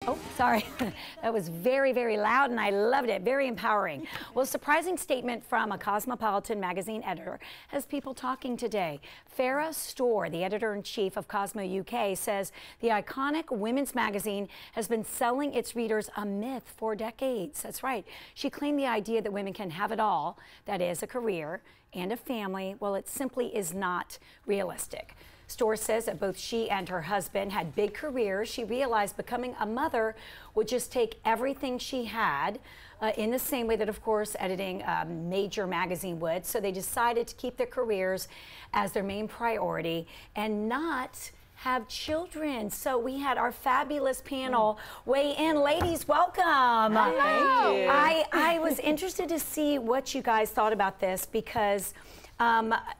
Oh, sorry. That was very, very loud, and I loved it. Very empowering. Well, a surprising statement from a Cosmopolitan magazine editor has people talking today. Farah Storr, the editor-in-chief of Cosmo UK, says the iconic women's magazine has been selling its readers a myth for decades. That's right. She claimed the idea that women can have it all, that is, a career and a family, well, it simply is not realistic. Storr says that both she and her husband had big careers. She realized becoming a mother would just take everything she had in the same way that, of course, editing a major magazine would. So they decided to keep their careers as their main priority and not have children. So we had our fabulous panel weigh in. Ladies, welcome. Thank you. I was interested to see what you guys thought about this because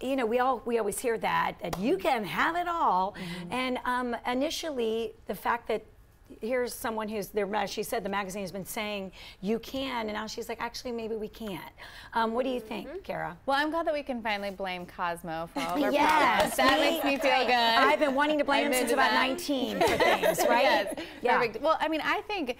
you know, we always hear that you can have it all. And initially, the fact that here's someone who's there, as she said, the magazine has been saying you can, and now she's like, actually, maybe we can't. What do you think, Kara? Well, I'm glad that we can finally blame Cosmo for all of our Yes, problems. That makes me feel good. I've been wanting to blame him since about 19 for things, right? Yes, yeah. Perfect. Well, I mean, I think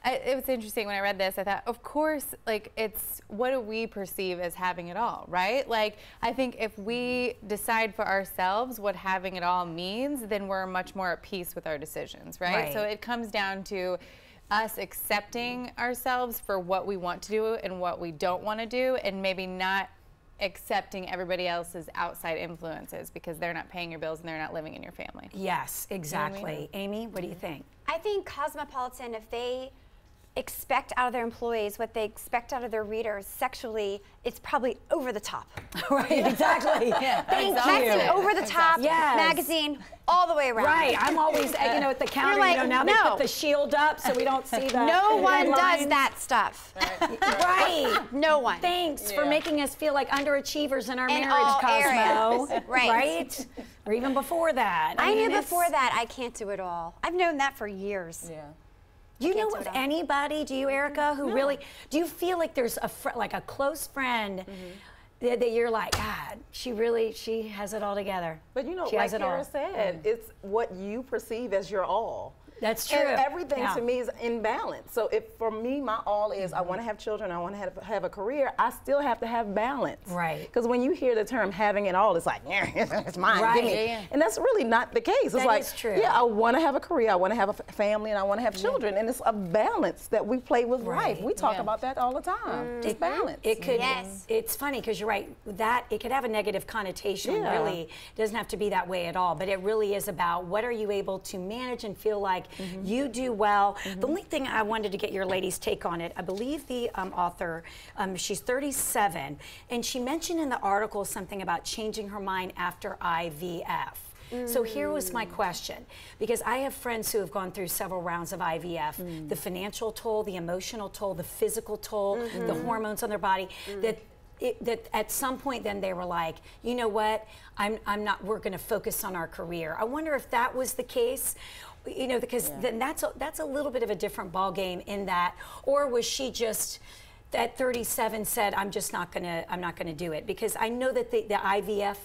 it was interesting when I read this. I thought, of course, like, it's what do we perceive as having it all, right? Like, I think if we decide for ourselves what having it all means, then we're much more at peace with our decisions, right? So it comes down to us accepting ourselves for what we want to do and what we don't want to do, and maybe not accepting everybody else's outside influences because they're not paying your bills and they're not living in your family. Yes, exactly. You know what I mean? Amy, what do you think? I think Cosmopolitan, if they expect out of their employees what they expect out of their readers sexually, it's probably over the top. Right, exactly. Thank That's you. an over the top magazine all the way around. Right, I'm always, you know, at the counter, like, you know, now they put the shield up so we don't see the No one headlines. does that stuff. Right. No one. Thanks for making us feel like underachievers in our In marriage, all Cosmo. areas. Right. Or even before that. I mean, knew before that I can't do it all. I've known that for years. Yeah. Do you know of anybody, do you, Erica, who really, do you feel like there's a like a close friend that you're like, God, she has it all together. But you know, she like Kara said, it's what you perceive as your all. That's true. And everything to me is in balance. So if for me, my all is I want to have children, I want to have a career, I still have to have balance. Right. Because when you hear the term having it all, it's like, yeah, it's mine, right. give me. And that's really not the case. It's that like, is true. yeah, I want to have a career, I want to have a family, and I want to have children. And it's a balance that we play with life. We talk about that all the time. It's balance. It could, it's funny because you're right, that it could have a negative connotation, really. It doesn't have to be that way at all, but it really is about what are you able to manage and feel like you do well. The only thing I wanted to get your ladies' take on it, I believe the author, she's 37, and she mentioned in the article something about changing her mind after IVF. So here was my question, because I have friends who have gone through several rounds of IVF, the financial toll, the emotional toll, the physical toll, the hormones on their body, that at some point then they were like, you know what, we're going to focus on our career. I wonder if that was the case. You know, because then that's a little bit of a different ball game in that, or was she just at 37 said, I'm not gonna do it? Because I know that the IVF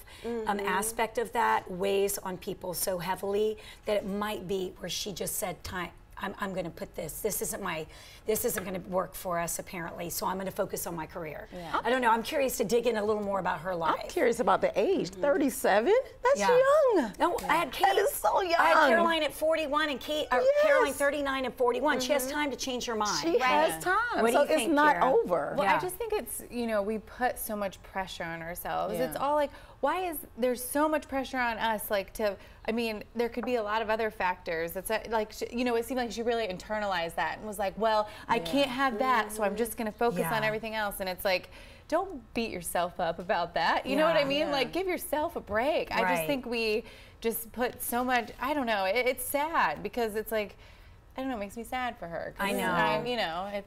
aspect of that weighs on people so heavily that it might be where she just said, I'm going to put this isn't going to work for us apparently, so I'm going to focus on my career. I don't know, I'm curious to dig in a little more about her life. I'm curious about the age, 37? That's young. No, I had Kate. That is so young. I had Caroline at 41 and Caroline 39 and 41. She has time to change her mind. She has time, what do so you think, it's not Kara? over. Well, I just think it's, you know, we put so much pressure on ourselves. It's all like, why is there so much pressure on us, like I mean, there could be a lot of other factors. It's like, you know, it seemed like she really internalized that and was like, well, I can't have that, so I'm just going to focus on everything else. And it's like, don't beat yourself up about that. You know what I mean? Like, give yourself a break. I just think we just put so much, I don't know, it's sad because it's like, I don't know, it makes me sad for her. I know. You know,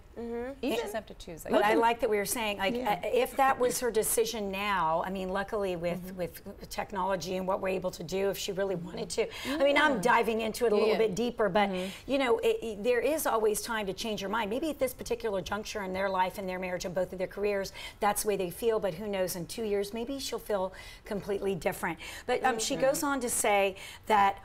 you just have to choose. But I like that we were saying, like, if that was her decision now, I mean, luckily with technology and what we're able to do, if she really wanted to. I mean, I'm diving into it a little bit deeper, but, you know, there is always time to change your mind. Maybe at this particular juncture in their life and their marriage and both of their careers, that's the way they feel, but who knows, in 2 years, maybe she'll feel completely different. But she goes on to say that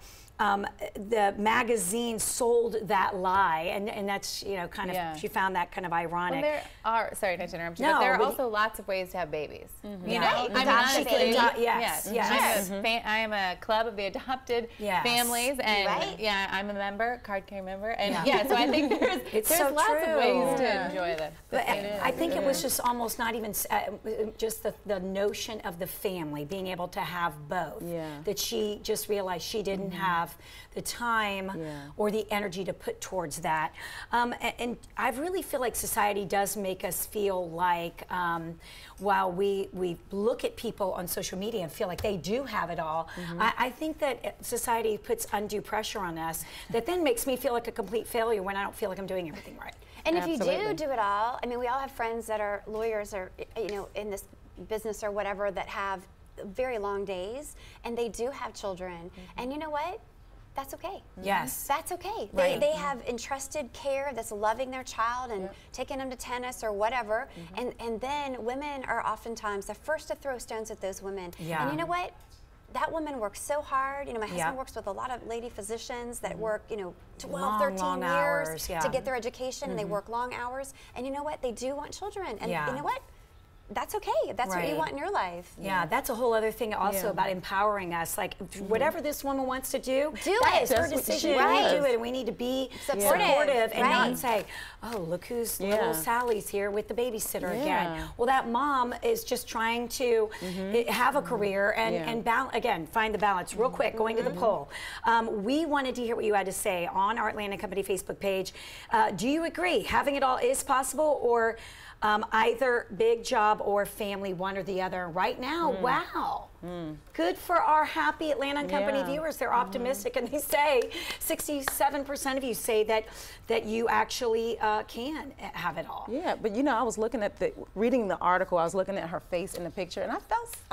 the magazine sold that lie, and that's, you know, kind of, she found that kind of ironic. Well, there are, sorry to interrupt you, No, but there are but also lots of ways to have babies. You know, Right. I mean, honestly, Yes. I am a club of the adopted families, and yeah, I'm a member, card carrying member, and so I think there's so lots true. of ways to enjoy this. But I think it was just almost not even just the notion of the family being able to have both. That she just realized she didn't have the time or the energy to put towards that. And I really feel like society does make us feel like while we look at people on social media and feel like they do have it all, I think that society puts undue pressure on us that then makes me feel like a complete failure when I don't feel like I'm doing everything right. And if you do it all, I mean, we all have friends that are lawyers or, you know, in this business or whatever that have very long days, and they do have children. And you know what? That's okay. Yes. That's okay. Right. They have entrusted care that's loving their child and taking them to tennis or whatever. And then women are oftentimes the first to throw stones at those women. Yeah. And you know what? That woman works so hard. You know, my husband works with a lot of lady physicians that work, you know, 12, 13 years to get their education, and they work long hours. And you know what? They do want children. And you know what? That's okay if that's what you want in your life. Yeah, that's a whole other thing also about empowering us. Like, whatever this woman wants to do, that is her decision. Right. We do it, and we need to be supportive and not say, oh, look who's little Sally's here with the babysitter again. Well, that mom is just trying to have a career and again, find the balance. Real quick, going to the poll. We wanted to hear what you had to say on our Atlanta Company Facebook page. Do you agree having it all is possible, or either big job or family, one or the other? Right now, wow. Good for our happy Atlanta Company viewers. They're optimistic, and they say 67% of you say that you actually can have it all. Yeah, but you know, I was looking at reading the article. I was looking at her face in the picture, and I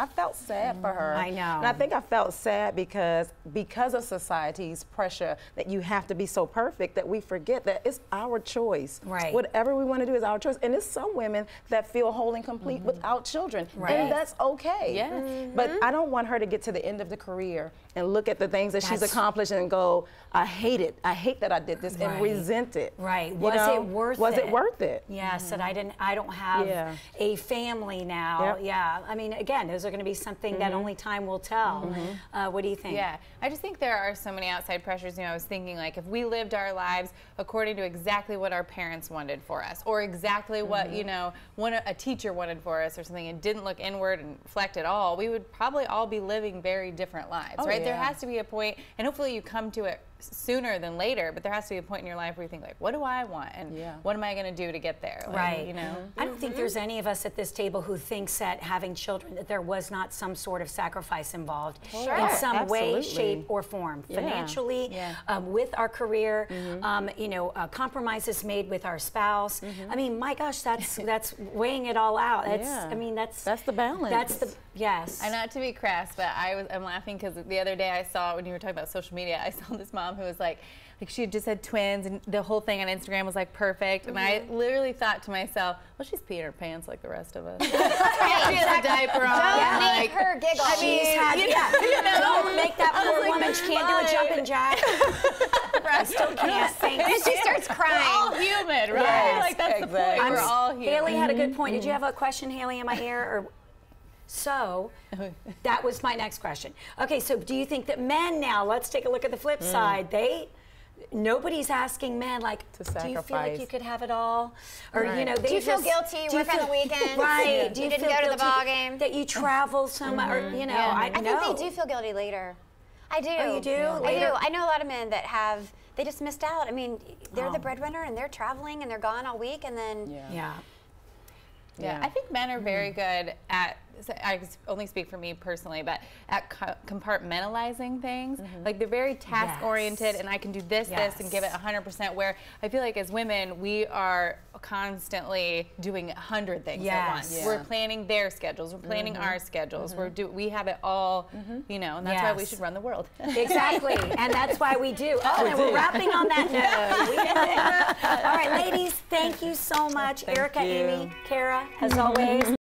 felt sad for her. I know. And I think I felt sad because of society's pressure that you have to be so perfect that we forget that it's our choice. Right. Whatever we want to do is our choice. And there's some women that feel whole and complete without children, and that's okay. Yes. But I don't want her to get to the end of the career and look at the things that she's accomplished and go, I hate it. I hate that I did this, and resent it. Right. You Was know? it worth it? Was it worth it? Yes, that I don't have a family now. Yeah. I mean, again, those are going to be something that only time will tell. What do you think? Yeah, I just think there are so many outside pressures. You know, I was thinking, like, if we lived our lives according to exactly what our parents wanted for us, or exactly what, you know, a teacher wanted for us or something, and didn't look inward and reflect at all, we would probably all be living very different lives, right? There has to be a point, and hopefully you come to it sooner than later, but there has to be a point in your life where you think, like, what do I want, and what am I going to do to get there? Like, right. You know? I don't think there's any of us at this table who thinks that having children, that there was not some sort of sacrifice involved in some way, shape, or form. Financially, with our career, you know, compromises made with our spouse. I mean, my gosh, that's weighing it all out. I mean, that's the balance. That's the And not to be crass, but I'm laughing because the other day I saw, when you were talking about social media, I saw this mom who was like she had just had twins, and the whole thing on Instagram was like perfect, and I literally thought to myself, well, she's peeing her pants like the rest of us. She has a diaper on. Don't make her giggle. I mean, don't make that poor woman. She can't do a jumping jack. I still can't think. And she starts crying. We're all human, right? Yes, like that's the point. We're all human. Haley had a good point. Did you have a question, Haley, in my ear? Or so that was my next question. Okay, so do you think that men now, let's take a look at the flip side, nobody's asking men, like, to do you feel like you could have it all? Or, you know, do you feel guilty? You work on the weekends? Right. Do you didn't go to the ball game? That you travel so much, or, you know, I think they do feel guilty later. I do. Oh, you do? I do. I know a lot of men that they just missed out. I mean, they're the breadwinner, and they're traveling, and they're gone all week, and then... Yeah, I think men are very good at, I only speak for me personally, but at compartmentalizing things. Like, they're very task-oriented, and I can do this, and give it 100%, where I feel like as women, we are constantly doing 100 things at once. We're planning their schedules, we're planning our schedules, we have it all, you know, and that's why we should run the world. Exactly, and that's why we do. Oh, and we're wrapping on that note. All right, ladies, thank you so much. Erica, Amy, Kara, as always.